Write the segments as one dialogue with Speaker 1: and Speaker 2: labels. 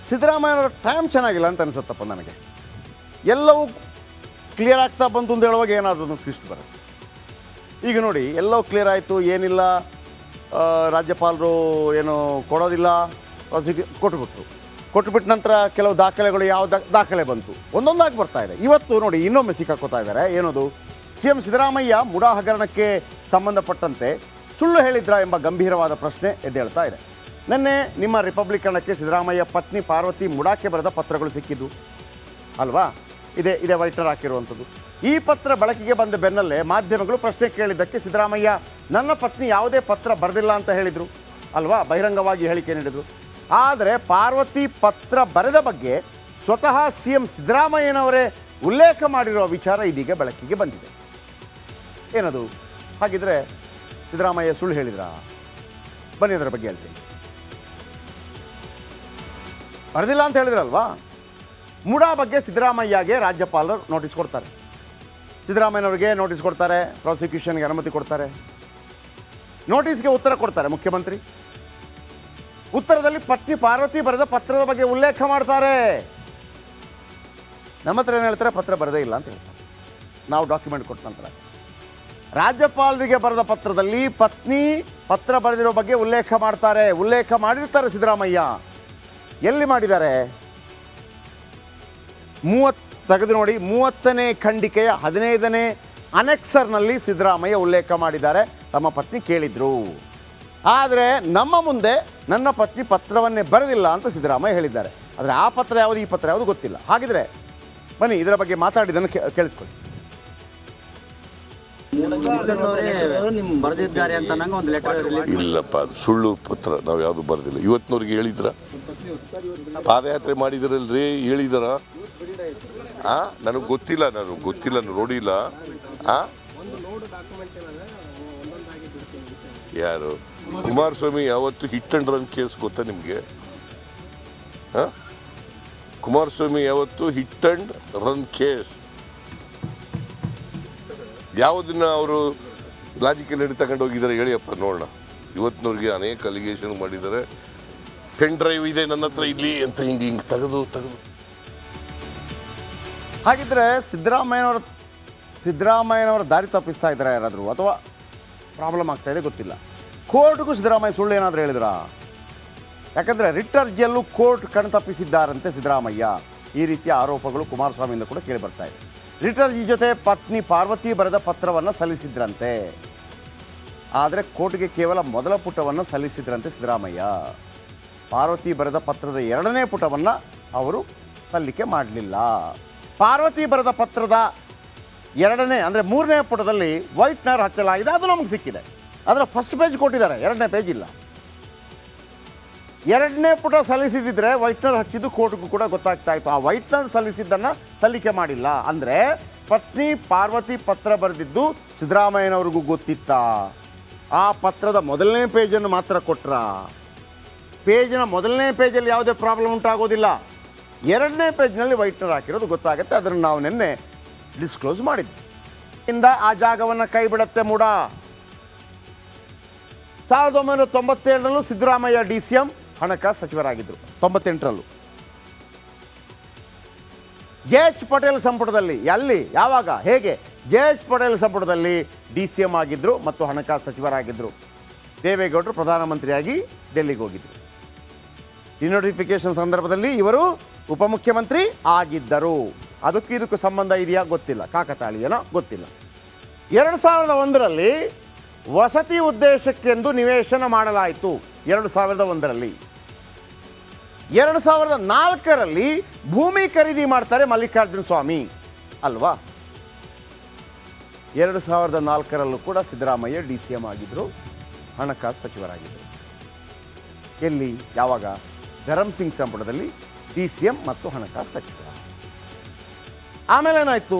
Speaker 1: ಸಿದ್ದರಾಮಯ್ಯನವರ ಟೈಮ್ ಚೆನ್ನಾಗಿಲ್ಲ ಅಂತ ಅನಿಸುತ್ತಪ್ಪ ನನಗೆ. ಎಲ್ಲವೂ ಕ್ಲಿಯರ್ ಆಗ್ತಾ ಬಂತು ಅಂತ ಹೇಳುವಾಗ ಏನಾದರೂ ಟ್ವಿಸ್ಟ್ ಬರುತ್ತೆ. ಈಗ ನೋಡಿ, ಎಲ್ಲವೂ ಕ್ಲಿಯರ್ ಆಯಿತು, ಏನಿಲ್ಲ, ರಾಜ್ಯಪಾಲರು ಏನು ಕೊಡೋದಿಲ್ಲ, ಕೊಟ್ಟುಬಿಟ್ಟ ನಂತರ ಕೆಲವು ದಾಖಲೆಗಳು ಯಾವ ದಾಖಲೆ ಬಂತು, ಒಂದೊಂದಾಗಿ ಬರ್ತಾ ಇದೆ. ಇವತ್ತು ನೋಡಿ ಇನ್ನೊಮ್ಮೆ ಸಿಕ್ಕಾಕೋತಾ ಇದ್ದಾರೆ. ಏನದು, CM ಸಿದ್ದರಾಮಯ್ಯ ಮುಡಾ ಹಗರಣಕ್ಕೆ ಸಂಬಂಧಪಟ್ಟಂತೆ ಸುಳ್ಳು ಹೇಳಿದ್ರಾ ಎಂಬ ಗಂಭೀರವಾದ ಪ್ರಶ್ನೆ ಎದ್ದೇಳ್ತಾ ಇದೆ. ನಿನ್ನೆ ನಿಮ್ಮ ರಿಪಬ್ಲಿಕನಕ್ಕೆ ಸಿದ್ದರಾಮಯ್ಯ ಪತ್ನಿ ಪಾರ್ವತಿ ಮುಡಾಕ್ಕೆ ಬರೆದ ಪತ್ರಗಳು ಸಿಕ್ಕಿದ್ದು ಅಲ್ವಾ? ಇದೇ ವೈಟ್ನರ್ ಹಾಕಿರುವಂಥದ್ದು. ಈ ಪತ್ರ ಬೆಳಕಿಗೆ ಬಂದ ಬೆನ್ನಲ್ಲೇ ಮಾಧ್ಯಮಗಳು ಪ್ರಶ್ನೆ ಕೇಳಿದ್ದಕ್ಕೆ ಸಿದ್ದರಾಮಯ್ಯ ನನ್ನ ಪತ್ನಿ ಯಾವುದೇ ಪತ್ರ ಬರೆದಿಲ್ಲ ಅಂತ ಹೇಳಿದರು ಅಲ್ವಾ, ಬಹಿರಂಗವಾಗಿ ಹೇಳಿಕೆ ನೀಡಿದರು. ಆದರೆ ಪಾರ್ವತಿ ಪತ್ರ ಬರೆದ ಬಗ್ಗೆ ಸ್ವತಃ CM ಸಿದ್ದರಾಮಯ್ಯನವರೇ ಉಲ್ಲೇಖ ಮಾಡಿರುವ ವಿಚಾರ ಇದೀಗ ಬೆಳಕಿಗೆ ಬಂದಿದೆ. ಏನದು? ಹಾಗಿದ್ರೆ ಸಿದ್ದರಾಮಯ್ಯ ಸುಳ್ಳು ಹೇಳಿದ್ರಾ? ಬನ್ನಿ ಅದರ ಬಗ್ಗೆ ಹೇಳ್ತೀನಿ. ಬರೆದಿಲ್ಲ ಅಂತ ಹೇಳಿದ್ರಲ್ವಾ? ಮುಡಾ ಬಗ್ಗೆ ಸಿದ್ದರಾಮಯ್ಯಗೆ ರಾಜ್ಯಪಾಲರು ನೋಟಿಸ್ ಕೊಡ್ತಾರೆ, ಸಿದ್ದರಾಮಯ್ಯನವರಿಗೆ ನೋಟಿಸ್ ಕೊಡ್ತಾರೆ, ಪ್ರಾಸಿಕ್ಯೂಷನ್ಗೆ ಅನುಮತಿ ಕೊಡ್ತಾರೆ. ನೋಟಿಸ್ಗೆ ಉತ್ತರ ಕೊಡ್ತಾರೆ ಮುಖ್ಯಮಂತ್ರಿ. ಉತ್ತರದಲ್ಲಿ ಪತ್ನಿ ಪಾರ್ವತಿ ಬರೆದ ಪತ್ರದ ಬಗ್ಗೆ ಉಲ್ಲೇಖ ಮಾಡ್ತಾರೆ. ನಮ್ಮ ಹತ್ರ ಏನು ಹೇಳ್ತಾರೆ? ಪತ್ರ ಬರದೇ ಇಲ್ಲ ಅಂತ ಹೇಳ್ತಾರೆ. ನಾವು ಡಾಕ್ಯುಮೆಂಟ್ ಕೊಟ್ಟ ನಂತರ ರಾಜ್ಯಪಾಲರಿಗೆ ಬರೆದ ಪತ್ರದಲ್ಲಿ ಪತ್ನಿ ಪತ್ರ ಬರೆದಿರೋ ಬಗ್ಗೆ ಉಲ್ಲೇಖ ಮಾಡ್ತಾರೆ. ಉಲ್ಲೇಖ ಮಾಡಿರ್ತಾರೆ ಸಿದ್ದರಾಮಯ್ಯ. ಎಲ್ಲಿ ಮಾಡಿದ್ದಾರೆ? ತೆಗೆದು ನೋಡಿ, 30ನೇ ಖಂಡಿಕೆಯ 15ನೇ ಅನೆಕ್ಸರ್ನಲ್ಲಿ ಸಿದ್ದರಾಮಯ್ಯ ಉಲ್ಲೇಖ ಮಾಡಿದ್ದಾರೆ. ತಮ್ಮ ಪತ್ನಿ ಕೇಳಿದ್ರು, ಆದರೆ ನಮ್ಮ ಮುಂದೆ ನನ್ನ ಪತ್ನಿ ಪತ್ರವನ್ನೇ ಬರೆದಿಲ್ಲ ಅಂತ ಸಿದ್ದರಾಮಯ್ಯ ಹೇಳಿದ್ದಾರೆ. ಆದರೆ ಆ ಪತ್ರ ಯಾವುದು, ಈ ಪತ್ರ ಯಾವುದು ಗೊತ್ತಿಲ್ಲ. ಹಾಗಿದ್ರೆ ಬನ್ನಿ ಇದರ ಬಗ್ಗೆ ಮಾತಾಡಿದ್ದನ್ನು ಕೇಳಿಸ್ಕೊಳ್ಳಿ.
Speaker 2: ಇಲ್ಲಪ್ಪ, ಅದು ಸುಳ್ಳು ಪತ್ರ, ನಾವು ಯಾವುದು ಬರೆದಿಲ್ಲ. ಇವತ್ತಿನವ್ರಿಗೆ ಹೇಳಿದ್ರ? ಪಾದಯಾತ್ರೆ ಮಾಡಿದ್ರಲ್ರಿ, ಹೇಳಿದಾರ? ನನಗೆ ಗೊತ್ತಿಲ್ಲ, ನೋಡಿಲ್ಲ. ಯಾರು? ಕುಮಾರಸ್ವಾಮಿ ಯಾವತ್ತು ಹಿಟ್ ಅಂಡ್ ರನ್ ಕೇಸ್ ಗೊತ್ತಾ ನಿಮಗೆ? ಕುಮಾರಸ್ವಾಮಿ ಯಾವತ್ತು ಹಿಟ್ ಅಂಡ್ ರನ್ ಕೇಸ್ ಯಾವುದನ್ನ ಅವರು ಲಾಜಿಕಲ್ಲಿ ಹಿಡಿ ತಗೊಂಡು ಹೋಗಿದ್ದಾರೆ ಹೇಳಿಯಪ್ಪ ನೋಡೋಣ. ಇವತ್ತಿನವ್ರಿಗೆ ಅನೇಕ ಅಲಿಗೇಷನ್ ಮಾಡಿದ್ದಾರೆ. ಪೆನ್ ಡ್ರೈವ್ ಇದೆ ನನ್ನ ಹತ್ರ ಇಲ್ಲಿ ಅಂತ ಹಿಂಗೆ ತೆಗೆದು.
Speaker 1: ಹಾಗಿದ್ರೆ ಸಿದ್ದರಾಮಯ್ಯನವರ ದಾರಿ ತಪ್ಪಿಸ್ತಾ ಇದ್ದಾರೆ ಯಾರಾದರೂ, ಅಥವಾ ಪ್ರಾಬ್ಲಮ್ ಆಗ್ತಾ ಇದೆ ಗೊತ್ತಿಲ್ಲ. ಕೋರ್ಟ್ಗೂ ಸಿದ್ದರಾಮಯ್ಯ ಸುಳ್ಳು ಏನಾದರೂ ಹೇಳಿದ್ರಾ? ಯಾಕಂದರೆ ರಿಟ್ ಅರ್ಜಿಯಲ್ಲೂ ಕೋರ್ಟ್ ಕಣ್ತಪ್ಪಿಸಿದ್ದಾರಂತೆ ಸಿದ್ದರಾಮಯ್ಯ. ಈ ರೀತಿಯ ಆರೋಪಗಳು ಕುಮಾರಸ್ವಾಮಿಯಿಂದ ಕೂಡ ಕೇಳಿ ಬರ್ತಾ ಇದೆ. ರಿಟ್ ಅರ್ಜಿ ಜೊತೆ ಪತ್ನಿ ಪಾರ್ವತಿ ಬರೆದ ಪತ್ರವನ್ನು ಸಲ್ಲಿಸಿದ್ರಂತೆ, ಆದರೆ ಕೋರ್ಟ್ಗೆ ಕೇವಲ ಮೊದಲ ಪುಟವನ್ನು ಸಲ್ಲಿಸಿದ್ರಂತೆ ಸಿದ್ದರಾಮಯ್ಯ. ಪಾರ್ವತಿ ಬರೆದ ಪತ್ರದ 2ನೇ ಪುಟವನ್ನು ಅವರು ಸಲ್ಲಿಕೆ ಮಾಡಲಿಲ್ಲ. ಪಾರ್ವತಿ ಬರೆದ ಪತ್ರದ 2ನೇ ಅಂದರೆ 3ನೇ ಪುಟದಲ್ಲಿ ವೈಟ್ನರ್ ಹಚ್ಚಲಾಗಿದೆ, ಅದು ನಮಗೆ ಸಿಕ್ಕಿದೆ. ಅದರ ಫಸ್ಟ್ ಪೇಜ್ ಕೊಟ್ಟಿದ್ದಾರೆ, 2ನೇ ಪೇಜ್ ಇಲ್ಲ. 2ನೇ ಪುಟ ಸಲ್ಲಿಸಿದ್ರೆ ವೈಟ್ನರ್ ಹಚ್ಚಿದ್ದು ಕೋರ್ಟ್ಗೂ ಕೂಡ ಗೊತ್ತಾಗ್ತಾ ಇತ್ತು. ಆ ವೈಟ್ನರ್ ಸಲ್ಲಿಸಿದ್ದನ್ನು ಸಲ್ಲಿಕೆ ಮಾಡಿಲ್ಲ. ಅಂದರೆ ಪತ್ನಿ ಪಾರ್ವತಿ ಪತ್ರ ಬರೆದಿದ್ದು ಸಿದ್ದರಾಮಯ್ಯನವ್ರಿಗೂ ಗೊತ್ತಿತ್ತಾ? ಆ ಪತ್ರದ 1ನೇ ಪೇಜನ್ನು ಮಾತ್ರ ಕೊಟ್ರ? ಪೇಜಿನ 1ನೇ ಪೇಜಲ್ಲಿ ಯಾವುದೇ ಪ್ರಾಬ್ಲಮ್ ಉಂಟಾಗೋದಿಲ್ಲ. 2ನೇ ಪೇಜ್ನಲ್ಲಿ ವೈಟ್ನರ್ ಹಾಕಿರೋದು ಗೊತ್ತಾಗುತ್ತೆ. ಅದನ್ನು ನಾವು ನಿನ್ನೆ ಡಿಸ್ಕ್ಲೋಸ್ ಮಾಡಿದ್ವಿ. ಇಂದ ಆ ಜಾಗವನ್ನು ಕೈ ಬಿಡುತ್ತೆ ಮುಡಾ. 1997ರಲ್ಲೂ ಸಿದ್ದರಾಮಯ್ಯ DCM, ಹಣಕಾಸು ಸಚಿವರಾಗಿದ್ದರು. 98ರಲ್ಲೂ JH ಪಟೇಲ್ ಸಂಪುಟದಲ್ಲಿ, ಯಾವಾಗ, ಹೇಗೆ? JH ಪಟೇಲ್ ಸಂಪುಟದಲ್ಲಿ DCM ಆಗಿದ್ದರು ಮತ್ತು ಹಣಕಾಸು ಸಚಿವರಾಗಿದ್ದರು. ದೇವೇಗೌಡರು ಪ್ರಧಾನಮಂತ್ರಿಯಾಗಿ ಡೆಲ್ಲಿಗೆ ಹೋಗಿದ್ದರು. ಡಿನೋಟಿಫಿಕೇಶನ್ ಸಂದರ್ಭದಲ್ಲಿ ಇವರು ಉಪಮುಖ್ಯಮಂತ್ರಿ ಆಗಿದ್ದರು. ಇದಕ್ಕೂ ಸಂಬಂಧ ಇದೆಯಾ ಗೊತ್ತಿಲ್ಲ, ಕಾಕತಾಳೀಯನೋ ಗೊತ್ತಿಲ್ಲ. 2001ರಲ್ಲಿ ವಸತಿ ಉದ್ದೇಶಕ್ಕೆಂದು ನಿವೇಶನ ಮಾಡಲಾಯಿತು. 2001ರಲ್ಲಿ 2004ರಲ್ಲಿ ಭೂಮಿ ಖರೀದಿ ಮಾಡ್ತಾರೆ ಮಲ್ಲಿಕಾರ್ಜುನ ಸ್ವಾಮಿ ಅಲ್ವಾ? 2004ರಲ್ಲೂ ಕೂಡ ಸಿದ್ದರಾಮಯ್ಯ DCM ಆಗಿದ್ದರು, ಹಣಕಾಸು ಸಚಿವರಾಗಿದ್ದರು. ಎಲ್ಲಿ, ಯಾವಾಗ? ಧರಮ್ ಸಿಂಗ್ ಸಂಪುಟದಲ್ಲಿ DCM ಮತ್ತು ಹಣಕಾಸು ಸಚಿವ. ಆಮೇಲೆ ಏನಾಯಿತು?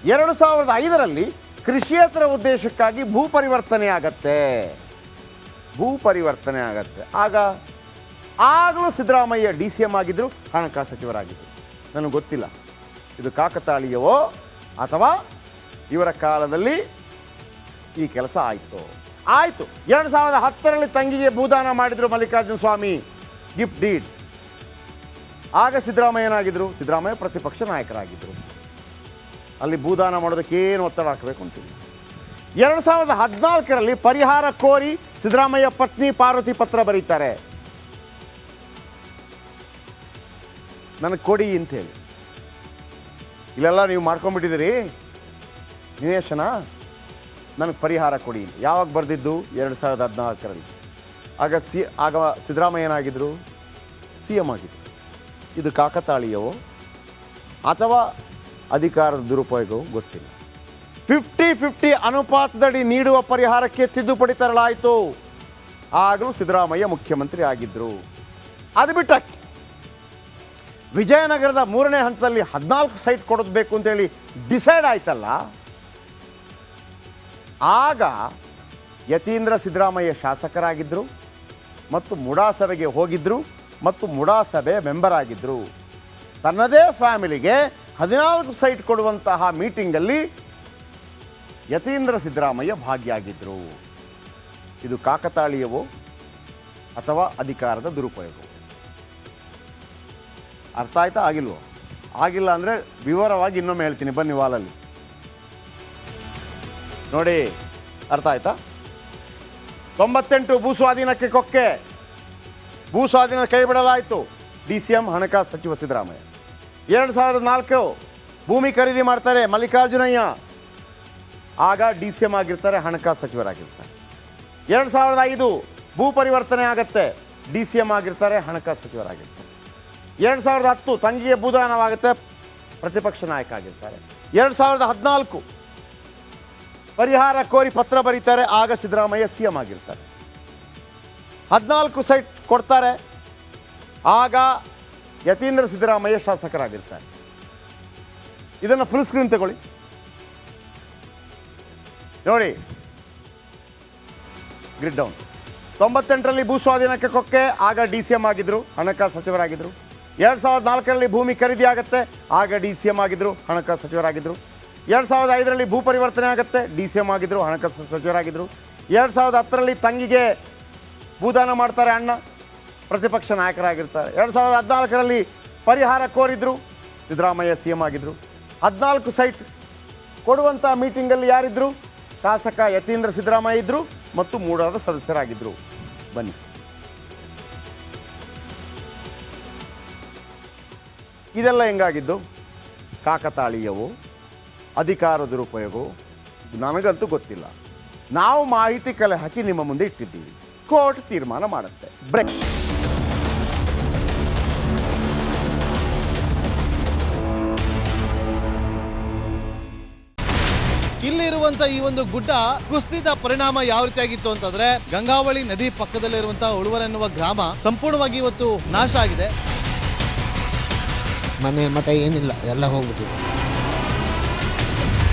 Speaker 1: 2005ರಲ್ಲಿ ಕೃಷಿಯೇತರ ಉದ್ದೇಶಕ್ಕಾಗಿ ಭೂ ಪರಿವರ್ತನೆ ಆಗತ್ತೆ. ಆಗಲೂ ಸಿದ್ದರಾಮಯ್ಯ DCM ಆಗಿದ್ದರು, ಹಣಕಾಸು ಸಚಿವರಾಗಿದ್ದರು. ನನಗೆ ಗೊತ್ತಿಲ್ಲ ಇದು ಕಾಕತಾಳೀಯವೋ ಅಥವಾ ಇವರ ಕಾಲದಲ್ಲಿ ಈ ಕೆಲಸ ಆಯಿತು. 2010ರಲ್ಲಿ ತಂಗಿಗೆ ಭೂದಾನ ಮಾಡಿದರು ಮಲ್ಲಿಕಾರ್ಜುನ ಸ್ವಾಮಿ, ಗಿಫ್ಟ್ ಡೀಡ್. ಆಗ ಸಿದ್ದರಾಮಯ್ಯನಾಗಿದ್ದರು, ಸಿದ್ದರಾಮಯ್ಯ ಪ್ರತಿಪಕ್ಷ ನಾಯಕರಾಗಿದ್ದರು. ಅಲ್ಲಿ ಭೂದಾನ ಮಾಡೋದಕ್ಕೆ ಏನು ಒತ್ತಡ ಹಾಕಬೇಕು ಅಂತಿಲ್ಲ. 2014ರಲ್ಲಿ ಪರಿಹಾರ ಕೋರಿ ಸಿದ್ದರಾಮಯ್ಯ ಪತ್ನಿ ಪಾರ್ವತಿ ಪತ್ರ ಬರೀತಾರೆ, ನನಗೆ ಕೊಡಿ ಅಂತೇಳಿ. ಇಲ್ಲೆಲ್ಲ ನೀವು ಮಾಡ್ಕೊಂಡ್ಬಿಟ್ಟಿದ್ದೀರಿ ನಿವೇಶನ, ನನಗೆ ಪರಿಹಾರ ಕೊಡಿ. ಯಾವಾಗ ಬರೆದಿದ್ದು? 2014ರಲ್ಲಿ. ಆಗ ಸಿದ್ದರಾಮಯ್ಯನಾಗಿದ್ದರು, ಸಿ ಎಂ ಆಗಿದ್ದರು. ಇದು ಕಾಕತಾಳೀಯವೋ ಅಥವಾ ಅಧಿಕಾರದ ದುರುಪಯೋಗವೋ ಗೊತ್ತಿಲ್ಲ. 50-50 ಅನುಪಾತದಡಿ ನೀಡುವ ಪರಿಹಾರಕ್ಕೆ ತಿದ್ದುಪಡಿ ತರಲಾಯಿತು. ಆಗಲೂ ಸಿದ್ದರಾಮಯ್ಯ ಮುಖ್ಯಮಂತ್ರಿ ಆಗಿದ್ದರು. ಅದು ಬಿಟ್ಟಕ್ಕೆ ವಿಜಯನಗರದ 3ನೇ ಹಂತದಲ್ಲಿ 14 ಸೈಟ್ ಕೊಡಬೇಕು ಅಂತೇಳಿ ಡಿಸೈಡ್ ಆಯ್ತಲ್ಲ, ಆಗ ಯತೀಂದ್ರ ಸಿದ್ದರಾಮಯ್ಯ ಶಾಸಕರಾಗಿದ್ದರು ಮತ್ತು ಮುಡಾ ಸಭೆಗೆ ಹೋಗಿದ್ದರು ಮತ್ತು ಮುಡಾ ಸಭೆ ಮೆಂಬರ್ ಆಗಿದ್ದರು. ತನ್ನದೇ ಫ್ಯಾಮಿಲಿಗೆ 14 ಸೈಟ್ ಕೊಡುವಂತಹ ಮೀಟಿಂಗಲ್ಲಿ ಯತೀಂದ್ರ ಸಿದ್ದರಾಮಯ್ಯ ಭಾಗಿಯಾಗಿದ್ದರು. ಇದು ಕಾಕತಾಳೀಯವೋ ಅಥವಾ ಅಧಿಕಾರದ ದುರುಪಯೋಗವೋ? ಅರ್ಥ ಆಯ್ತಾ? ಆಗಿಲ್ವೋ? ಆಗಿಲ್ಲ ಅಂದರೆ ವಿವರವಾಗಿ ಇನ್ನೊಮ್ಮೆ ಹೇಳ್ತೀನಿ, ಬನ್ನಿ ವಾಲಲ್ಲಿ ನೋಡಿ. ಅರ್ಥ ಆಯ್ತಾ? 98 ಭೂ ಸ್ವಾಧೀನಕ್ಕೆ ಕೊಕ್ಕೆ, ಭೂ ಸ್ವಾಧೀನ ಕೈ ಬಿಡಲಾಯಿತು. DCM ಹಣಕಾಸು ಸಚಿವ ಸಿದ್ದರಾಮಯ್ಯ. 2004 ಭೂಮಿ ಖರೀದಿ ಮಾಡ್ತಾರೆ ಮಲ್ಲಿಕಾರ್ಜುನಯ್ಯ, ಆಗ DCM ಆಗಿರ್ತಾರೆ, ಹಣಕಾಸು ಸಚಿವರಾಗಿರ್ತಾರೆ. 2005 ಭೂ ಪರಿವರ್ತನೆ ಆಗತ್ತೆ, DCM ಆಗಿರ್ತಾರೆ, ಹಣಕಾಸು ಸಚಿವರಾಗಿರ್ತಾರೆ. 2010 ತಂಗಿಗೆ ಭೂದಾನವಾಗುತ್ತೆ, ಪ್ರತಿಪಕ್ಷ ನಾಯಕ ಆಗಿರ್ತಾರೆ. 2014 ಪರಿಹಾರ ಕೋರಿ ಪತ್ರ ಬರೀತಾರೆ, ಆಗ ಸಿದ್ದರಾಮಯ್ಯ CM ಆಗಿರ್ತಾರೆ. 14 ಸೈಟ್ ಕೊಡ್ತಾರೆ, ಆಗ ಯತೀಂದ್ರ ಸಿದ್ದರಾಮಯ್ಯ ಶಾಸಕರಾಗಿರ್ತಾರೆ. ಇದನ್ನು ಫುಲ್ ಸ್ಕ್ರೀನ್ ತಗೊಳ್ಳಿ ನೋಡಿ, ಗ್ರಿಡ್ ಡೌನ್. 98ರಲ್ಲಿ ಭೂ ಸ್ವಾಧೀನಕ್ಕೆ ಕೊಕ್ಕೆ, ಆಗ DCM ಆಗಿದ್ದರು, ಹಣಕಾಸು ಸಚಿವರಾಗಿದ್ದರು. 2004ರಲ್ಲಿ ಭೂಮಿ ಖರೀದಿ ಆಗುತ್ತೆ, ಆಗ DCM ಆಗಿದ್ದರು, ಹಣಕಾಸು ಸಚಿವರಾಗಿದ್ದರು. 2005ರಲ್ಲಿ ಭೂ ಪರಿವರ್ತನೆ ಆಗುತ್ತೆ, DCM ಆಗಿದ್ದರು, ಹಣಕಾಸು ಸಚಿವರಾಗಿದ್ದರು. 2010ರಲ್ಲಿ ತಂಗಿಗೆ ಭೂದಾನ ಮಾಡ್ತಾರೆ ಅಣ್ಣ, ಪ್ರತಿಪಕ್ಷ ನಾಯಕರಾಗಿರ್ತಾರೆ. 2014ರಲ್ಲಿ ಪರಿಹಾರ ಕೋರಿದ್ರು, ಸಿದ್ದರಾಮಯ್ಯ CM ಆಗಿದ್ದರು. 14 ಸೈಟ್ ಕೊಡುವಂಥ ಮೀಟಿಂಗಲ್ಲಿ ಯಾರಿದ್ದರು? ಶಾಸಕ ಯತೀಂದ್ರ ಸಿದ್ದರಾಮಯ್ಯ ಇದ್ದರು ಮತ್ತು ಮೂಡಾದ ಸದಸ್ಯರಾಗಿದ್ದರು. ಬನ್ನಿ, ಇದೆಲ್ಲ ಹೆಂಗಾಗಿದ್ದು? ಕಾಕತಾಳೀಯವೋ ಅಧಿಕಾರ ದುರುಪಯೋಗವೋ ನನಗಂತೂ ಗೊತ್ತಿಲ್ಲ. ನಾವು ಮಾಹಿತಿ ಕಲೆ ಹಾಕಿ ನಿಮ್ಮ ಮುಂದೆ ಇಟ್ಟಿದ್ದೀವಿ, ಕೋರ್ಟ್ ತೀರ್ಮಾನ ಮಾಡುತ್ತೆ. ಬ್ರೇಕ್.
Speaker 3: ಇಲ್ಲಿರುವಂತ ಈ ಒಂದು ಗುಡ್ಡ ಕುಸಿದ ಪರಿಣಾಮ ಯಾವ ರೀತಿಯಾಗಿತ್ತು ಅಂತಂದ್ರೆ, ಗಂಗಾವಳಿ ನದಿ ಪಕ್ಕದಲ್ಲಿರುವಂತಹ ಉಳುವರ್ ಎನ್ನುವ ಗ್ರಾಮ ಸಂಪೂರ್ಣವಾಗಿ ಇವತ್ತು ನಾಶ ಆಗಿದೆ.
Speaker 4: ಮನೆ ಮಠ ಏನಿಲ್ಲ, ಎಲ್ಲ ಹೋಗ್ಬಿಟ್ಟಿದೆ.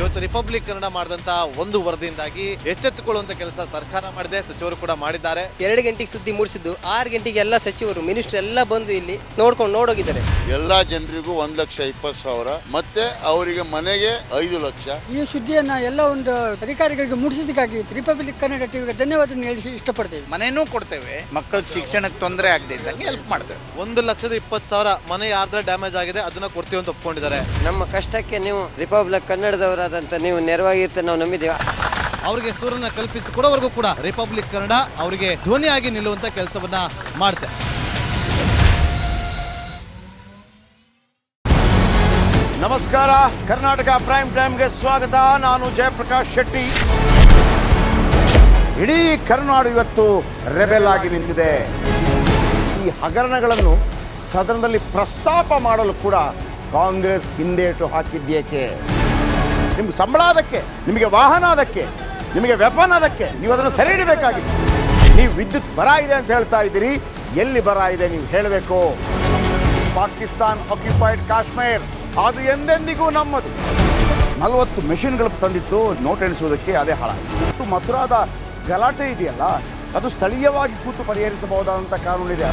Speaker 3: ಇವತ್ತು ರಿಪಬ್ಲಿಕ್ ಕನ್ನಡ ಮಾಡಿದಂತ ಒಂದು ವರದಿಯಿಂದಾಗಿ ಎಚ್ಚೆತ್ತುಕೊಳ್ಳುವಂತ ಕೆಲಸ ಸರ್ಕಾರ ಮಾಡಿದೆ, ಸಚಿವರು ಕೂಡ ಮಾಡಿದ್ದಾರೆ.
Speaker 5: 2 ಗಂಟೆಗೆ ಸುದ್ದಿ ಮೂಡಿಸಿದ್ದು 6 ಗಂಟೆಗೆ ಎಲ್ಲ ಸಚಿವರು ಮಿನಿಸ್ಟರ್ ಎಲ್ಲ ಬಂದು ಇಲ್ಲಿ ನೋಡೋಗಿದ್ದಾರೆ.
Speaker 6: ಎಲ್ಲಾ ಜನರಿಗೂ 1,20,000 ಮತ್ತೆ ಅವರಿಗೆ ಮನೆಗೆ 5 ಲಕ್ಷ.
Speaker 7: ಈ ಸುದ್ದಿಯನ್ನ ಎಲ್ಲ ಒಂದು ಅಧಿಕಾರಿಗಳಿಗೆ ಮೂಡಿಸಿದ್ದಕ್ಕಾಗಿ ರಿಪಬ್ಲಿಕ್ ಕನ್ನಡ ಟಿವಿಗೆ ಧನ್ಯವಾದ ಹೇಳಿ ಇಷ್ಟಪಡ್ತೇವೆ.
Speaker 8: ಮನೆನೂ ಕೊಡ್ತೇವೆ, ಮಕ್ಕಳಿಗೆ ಶಿಕ್ಷಣಕ್ಕೆ ತೊಂದರೆ ಆಗದೆ ಇದ್ದಂಗೆ ಹೆಲ್ಪ್ ಮಾಡ್ತೇವೆ.
Speaker 3: 1,20,000 ಮನೆ ಯಾರ್ದ್ರ ಡ್ಯಾಮೇಜ್ ಆಗಿದೆ ಅದನ್ನ ಕೊಡ್ತೀವಿ ಅಂತ ಒಪ್ಕೊಂಡಿದ್ದಾರೆ.
Speaker 5: ನಮ್ಮ ಕಷ್ಟಕ್ಕೆ ನೀವು ರಿಪಬ್ಲಿಕ್ ಕನ್ನಡದವರಾದಂತ ನೀವು ನೆರವಾಗಿರ್ತೀವಿ ನಾವು ನಂಬಿದ್ದೀವಿ.
Speaker 3: ಅವರಿಗೆ ಸೂರನ್ನ ಕಲ್ಪಿಸಿ ಕೊಡೋವರೆಗೂ ಕೂಡ ರಿಪಬ್ಲಿಕ್ ಕನ್ನಡ ಅವರಿಗೆ ಧ್ವನಿಯಾಗಿ ನಿಲ್ಲುವಂತ ಕೆಲಸವನ್ನ ಮಾಡುತ್ತೆ.
Speaker 1: ನಮಸ್ಕಾರ, ಕರ್ನಾಟಕ ಪ್ರೈಮ್ ಟೈಮ್ಗೆ ಸ್ವಾಗತ. ನಾನು ಜಯಪ್ರಕಾಶ್ ಶೆಟ್ಟಿ. ಇಡೀ ಕರ್ನಾಡು ಇವತ್ತು ರೆಬೆಲ್ ಆಗಿ ನಿಂತಿದೆ. ಈ ಹಗರಣಗಳನ್ನು ಸದನದಲ್ಲಿ ಪ್ರಸ್ತಾಪ ಮಾಡಲು ಕೂಡ ಕಾಂಗ್ರೆಸ್ ಹಿಂದೇಟು ಹಾಕಿದ್ದೇಕೆ? ನಿಮ್ಗೆ ಸಂಬಳ ಅದಕ್ಕೆ, ನಿಮಗೆ ವಾಹನ ಅದಕ್ಕೆ, ನಿಮಗೆ ವೆಪನ್ ಅದಕ್ಕೆ, ನೀವು ಅದನ್ನು ಸೆರೆ ಹಿಡಿಬೇಕಾಗಿತ್ತು. ನೀವು ವಿದ್ಯುತ್ ಬರ ಇದೆ ಅಂತ ಹೇಳ್ತಾ ಇದ್ದೀರಿ, ಎಲ್ಲಿ ಬರ ಇದೆ ನೀವು ಹೇಳಬೇಕು. ಪಾಕಿಸ್ತಾನ್ ಆಕ್ಯುಪೈಡ್ ಕಾಶ್ಮೀರ್ ಅದು ಎಂದೆಂದಿಗೂ ನಮ್ಮದು. 40 ಮೆಷಿನ್ಗಳು ತಂದಿತ್ತು ನೋಟ್ ಎಣಿಸುವುದಕ್ಕೆ, ಅದೇ ಹಾಳಾಯಿತು. ಮಥುರಾದ ಗಲಾಟೆ ಇದೆಯಲ್ಲ, ಅದು ಸ್ಥಳೀಯವಾಗಿ ಕೂತು ಪರಿಹರಿಸಬಹುದಾದಂಥ ಕಾನೂನಿದೆ.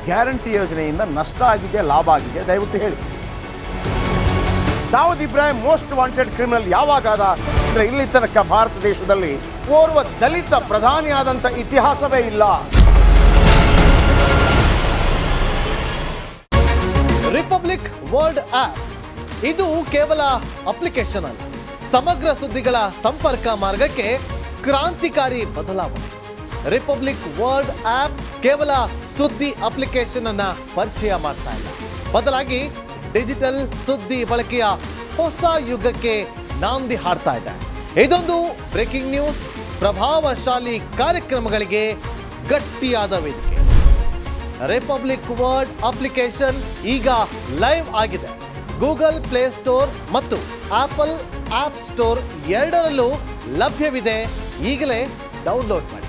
Speaker 1: ಗ್ಯಾರಂಟಿ ಯೋಜನೆಯಿಂದ ನಷ್ಟ ಆಗಿದೆ, ಲಾಭ ಆಗಿದೆ, ದಯವಿಟ್ಟು ಹೇಳಿ. Dawood Ibrahim most wanted criminal ಯಾವಾಗಾದ ಅಂದರೆ ಇಲ್ಲಿ ತನಕ ಭಾರತ ದೇಶದಲ್ಲಿ ಓರ್ವ ದಲಿತ ಪ್ರಧಾನಿಯಾದಂಥ ಇತಿಹಾಸವೇ ಇಲ್ಲ.
Speaker 3: ರಿಪಬ್ಲಿಕ್ ವರ್ಲ್ಡ್ ಆಪ್ ಇದು ಕೇವಲ ಅಪ್ಲಿಕೇಶನ್ ಅಲ್ಲ, ಸಮಗ್ರ ಸುದ್ದಿಗಳ ಸಂಪರ್ಕ ಮಾರ್ಗಕ್ಕೆ ಕ್ರಾಂತಿಕಾರಿ ಬದಲಾವಣೆ. ರಿಪಬ್ಲಿಕ್ ವರ್ಲ್ಡ್ ಆಪ್ ಕೇವಲ ಸುದ್ದಿ ಅಪ್ಲಿಕೇಶನ್ ಅನ್ನ ಪರಿಚಯ ಮಾಡ್ತಾ ಇಲ್ಲ, ಬದಲಾಗಿ ಡಿಜಿಟಲ್ ಸುದ್ದಿ ಬಳಕೆಯ ಹೊಸ ಯುಗಕ್ಕೆ ನಾಂದಿ ಹಾಡ್ತಾ ಇದೆ. ಇದೊಂದು ಬ್ರೇಕಿಂಗ್ ನ್ಯೂಸ್, ಪ್ರಭಾವಶಾಲಿ ಕಾರ್ಯಕ್ರಮಗಳಿಗೆ ಗಟ್ಟಿಯಾದ ವೇದಿಕೆ. ರಿಪಬ್ಲಿಕ್ ವರ್ಲ್ಡ್ ಅಪ್ಲಿಕೇಶನ್ ಈಗ ಲೈವ್ ಆಗಿದೆ. ಗೂಗಲ್ ಪ್ಲೇ ಸ್ಟೋರ್ ಮತ್ತು ಆಪಲ್ ಆಪ್ ಸ್ಟೋರ್ ಎರಡರಲ್ಲೂ ಲಭ್ಯವಿದೆ. ಈಗಲೇ ಡೌನ್ಲೋಡ್ ಮಾಡಿ.